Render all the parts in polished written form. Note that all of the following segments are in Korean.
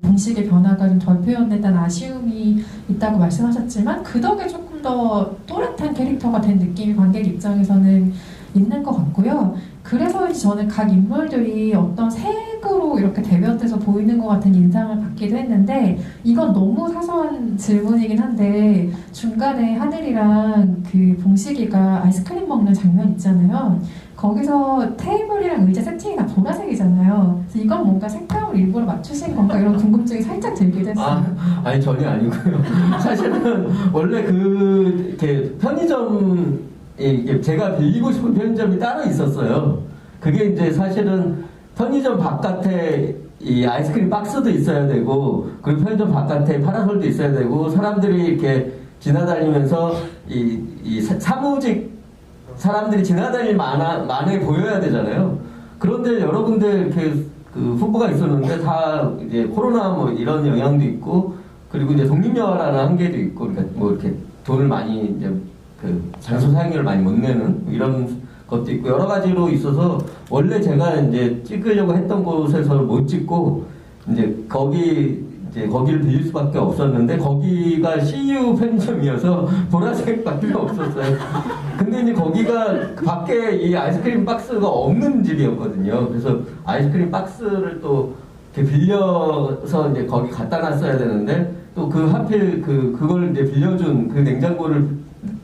공식의 변화가 좀 덜 표현된다는 아쉬움이 있다고 말씀하셨지만 그 덕에 조금 더 또렷한 캐릭터가 된 느낌이 관객 입장에서는 있는 것 같고요. 그래서 저는 각 인물들이 어떤 색으로 이렇게 대변돼서 보이는 것 같은 인상을 받기도 했는데, 이건 너무 사소한 질문이긴 한데 중간에 하늘이랑 그 봉식이가 아이스크림 먹는 장면 있잖아요. 거기서 테이블이랑 의자 세팅이 다 보라색이잖아요. 그래서 이건 뭔가 색감을 일부러 맞추신 건가 이런 궁금증이 살짝 들기도 했어요. 아니 전혀 아니고요. 사실은 원래 이렇게 편의점 이게 제가 빌리고 싶은 편의점이 따로 있었어요. 그게 이제 사실은 편의점 바깥에 이 아이스크림 박스도 있어야 되고, 그리고 편의점 바깥에 파라솔도 있어야 되고, 사람들이 이렇게 지나다니면서 이 사무직 사람들이 지나다닐 만해 보여야 되잖아요. 그런데 여러분들 이렇게 그 후보가 있었는데 다 이제 코로나 뭐 이런 영향도 있고, 그리고 이제 독립영화라는 한계도 있고, 그러니까 뭐 이렇게 돈을 많이 이제 그 장소 사용료를 많이 못 내는 이런 것도 있고 여러 가지로 있어서 원래 제가 이제 찍으려고 했던 곳에서 못 찍고 거기를 빌릴 수밖에 없었는데, 거기가 CU 편의점이어서 보라색밖에 없었어요. 근데 이제 거기가 밖에 이 아이스크림 박스가 없는 집이었거든요. 그래서 아이스크림 박스를 또 이렇게 빌려서 이제 거기 갖다 놨어야 되는데, 또 그 하필 그걸 이제 그 냉장고를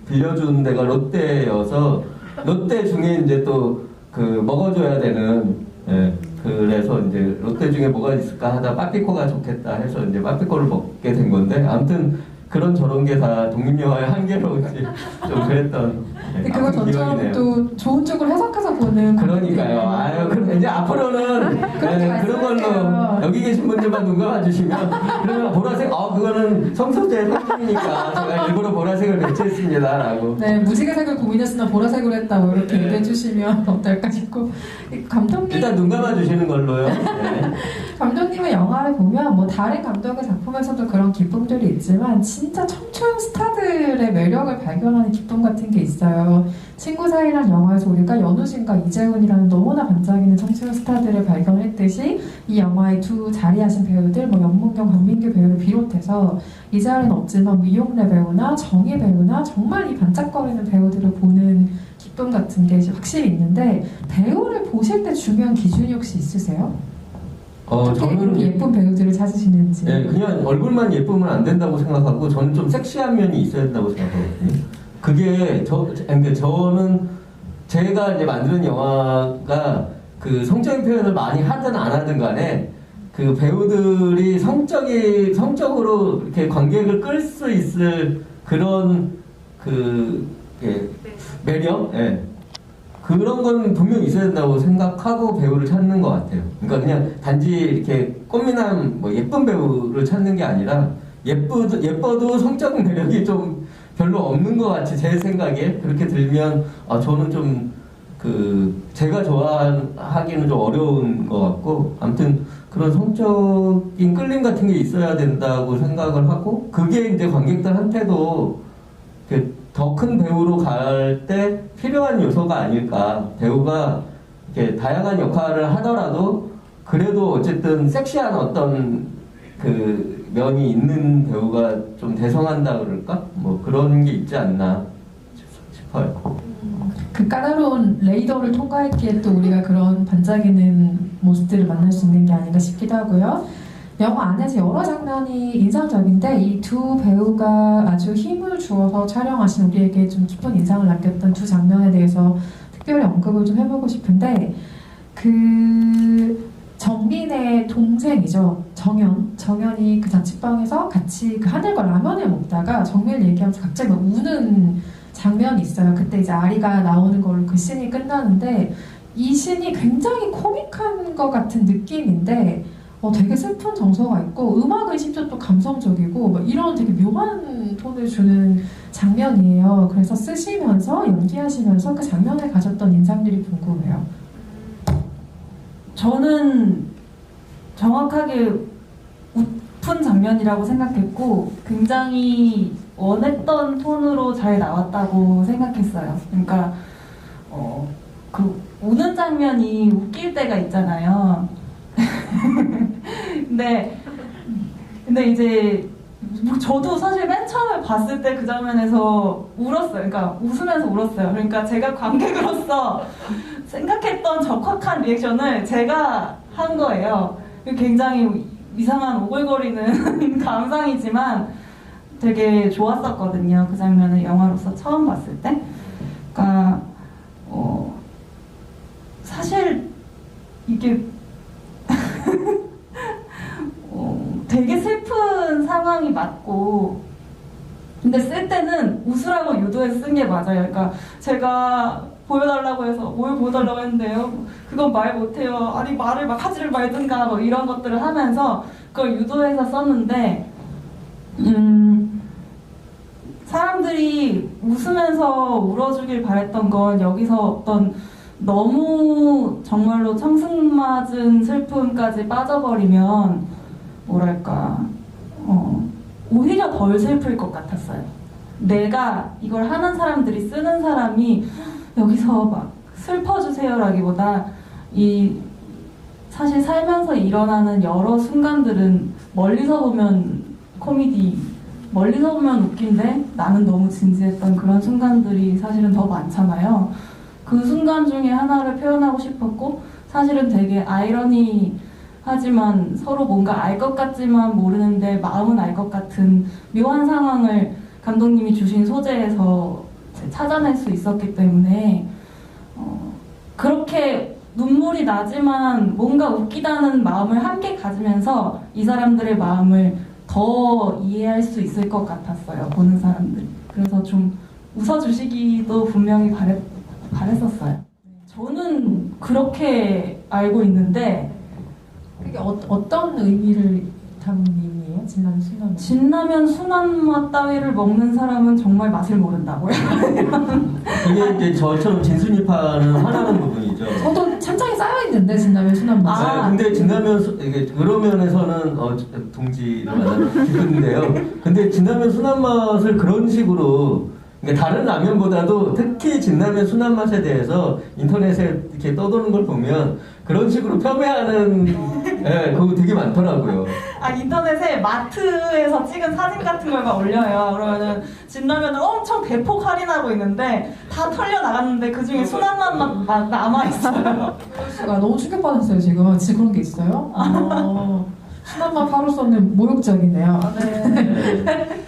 빌려준 데가 롯데여서 롯데 중에 이제 또 먹어줘야 되는, 예, 그래서 이제 롯데 중에 뭐가 있을까 하다 빠삐코가 좋겠다 해서 이제 빠삐코를 먹게 된 건데, 아무튼 그런 저런 게 다 독립영화의 한계로 이제 좀 그랬던. 근데 그걸 저처럼 또 좋은 쪽으로 해석해서 보는. 그러니까요. 아유, 그럼 이제 앞으로는 그런 걸로 여기 계신 분들만 눈 감아주시면, 그러면 보라색, 그거는 성소재 상품이니까 제가 일부러 보라색을 배치했습니다라고. 네, 무지개색을 고민했으나 보라색으로 했다고 이렇게 얘기해 주시면 어떨까 싶고. 감독님, 일단 눈 감아주시는 걸로요. 네. 감독님의 영화를 보면 뭐 다른 감독의 작품에서도 그런 기쁨들이 있지만 진짜 청춘 스타들의 매력을 발견하는 기쁨 같은 게 있어요. 친구 사이란 영화에서 우리가 연우진과 이재훈이라는 너무나 반짝이는 청춘 스타들을 발견했듯이 이 영화의 두 자리하신 배우들, 뭐 연문경, 강민규 배우를 비롯해서 이 자리는 없지만 미용래 배우나 정희 배우나 정말 이 반짝거리는 배우들을 보는 기쁨 같은 게 확실히 있는데, 배우를 보실 때 중요한 기준이 혹시 있으세요? 저는 예쁜 배우들을 찾으시는지. 네, 그냥 얼굴만 예쁘면 안 된다고 생각하고, 저는 좀 섹시한 면이 있어야 된다고 생각하거든요. 그게 그러니까 저는 제가 이제 만드는 영화가 그 성적인 표현을 많이 하든 안 하든 간에 그 배우들이 성적으로 이렇게 관객을 끌 수 있을 그런 매력, 예. 그런 건 분명히 있어야 된다고 생각하고 배우를 찾는 것 같아요. 그러니까 그냥 단지 이렇게 꽃미남 뭐 예쁜 배우를 찾는 게 아니라, 예뻐도 성적 매력이 좀 별로 없는 것 같이 제 생각에 그렇게 들면 저는 좀 제가 좋아하기는 좀 어려운 것 같고, 아무튼 그런 성적인 끌림 같은 게 있어야 된다고 생각을 하고, 그게 이제 관객들한테도 더 큰 배우로 갈 때 필요한 요소가 아닐까. 배우가 이렇게 다양한 역할을 하더라도 그래도 어쨌든 섹시한 어떤 면이 있는 배우가 좀 대성한다 그럴까? 뭐 그런 게 있지 않나 싶어요. 그 까다로운 레이더를 통과했기에 또 우리가 그런 반짝이는 모습들을 만날 수 있는 게 아닌가 싶기도 하고요. 영화 안에서 여러 장면이 인상적인데 이 두 배우가 아주 힘을 주어서 촬영하신, 우리에게 좀 깊은 인상을 남겼던 두 장면에 대해서 특별히 언급을 좀 해보고 싶은데, 정민의 동생이죠. 정연이 그 자취방에서 같이 그 하늘과 라면을 먹다가 정민을 얘기하면서 갑자기 막 우는 장면이 있어요. 그때 이제 아리가 나오는 걸로 그 씬이 끝나는데, 이 씬이 굉장히 코믹한 것 같은 느낌인데 되게 슬픈 정서가 있고, 음악은 심지어 또 감성적이고 뭐 이런 되게 묘한 톤을 주는 장면이에요. 그래서 쓰시면서 연기하시면서 그 장면에 가졌던 인상들이 궁금해요. 저는 정확하게 웃픈 장면이라고 생각했고, 굉장히 원했던 톤으로 잘 나왔다고 생각했어요. 그러니까 우는 장면이 웃길 때가 있잖아요. 근데 근데 이제 저도 사실 맨 처음에 봤을 때 그 장면에서 울었어요. 그러니까 웃으면서 울었어요. 그러니까 제가 관객으로서 생각했던 적확한 리액션을 제가 한 거예요. 굉장히 이상한 오글거리는 감상이지만 되게 좋았었거든요. 그 장면을 영화로서 처음 봤을 때. 그러니까 사실 이게 되게 슬픈 상황이 맞고, 근데 쓸 때는 웃으라고 유도해서 쓴 게 맞아요. 그러니까 제가 보여달라고 해서 뭘 보여달라고 했는데요, 그건 말 못해요. 아니 말을 막 하지를 말든가 뭐 이런 것들을 하면서 그걸 유도해서 썼는데, 사람들이 웃으면서 울어주길 바랬던 건 여기서 어떤 너무 정말로 청승맞은 슬픔까지 빠져버리면 뭐랄까 오히려 덜 슬플 것 같았어요. 내가 이걸 하는 사람들이, 쓰는 사람이 여기서 막 슬퍼주세요라기보다 이 사실 살면서 일어나는 여러 순간들은 멀리서 보면 코미디, 멀리서 보면 웃긴데 나는 너무 진지했던 그런 순간들이 사실은 더 많잖아요. 그 순간 중에 하나를 표현하고 싶었고, 사실은 되게 아이러니하지만 서로 뭔가 알 것 같지만 모르는데 마음은 알 것 같은 묘한 상황을 감독님이 주신 소재에서 찾아낼 수 있었기 때문에 그렇게 눈물이 나지만 뭔가 웃기다는 마음을 함께 가지면서 이 사람들의 마음을 더 이해할 수 있을 것 같았어요, 보는 사람들이. 그래서 좀 웃어주시기도 분명히 바랬었어요. 저는 그렇게 알고 있는데, 그게 어떤 의미를 담은 의미예요? 진라면 순한 맛? 진라면 순한 맛 따위를 먹는 사람은 정말 맛을 모른다고요. 이게 이제 저처럼 진순이파는 화나는 부분이죠. 저도 찬장에 쌓여있는데 진라면 순한 맛. 아. 근데 진라면 이게 그런 면에서는 동지를 만나서 기쁜데요. 근데 진라면 순한 맛을 그런 식으로, 그러니까 다른 라면보다도 특히 진라면 순한 맛에 대해서 인터넷에 이렇게 떠도는 걸 보면 그런 식으로 폄훼하는 그거 되게 많더라고요. 인터넷에 마트에서 찍은 사진 같은 걸 막 올려요. 그러면은 진라면을 엄청 대폭 할인하고 있는데 다 털려 나갔는데 그 중에 순한 맛만 남아 있어요. 수가 너무 충격받았어요 지금. 진짜 그런 게 있어요? 순한 맛 하루 썼는 모욕적이네요. 네.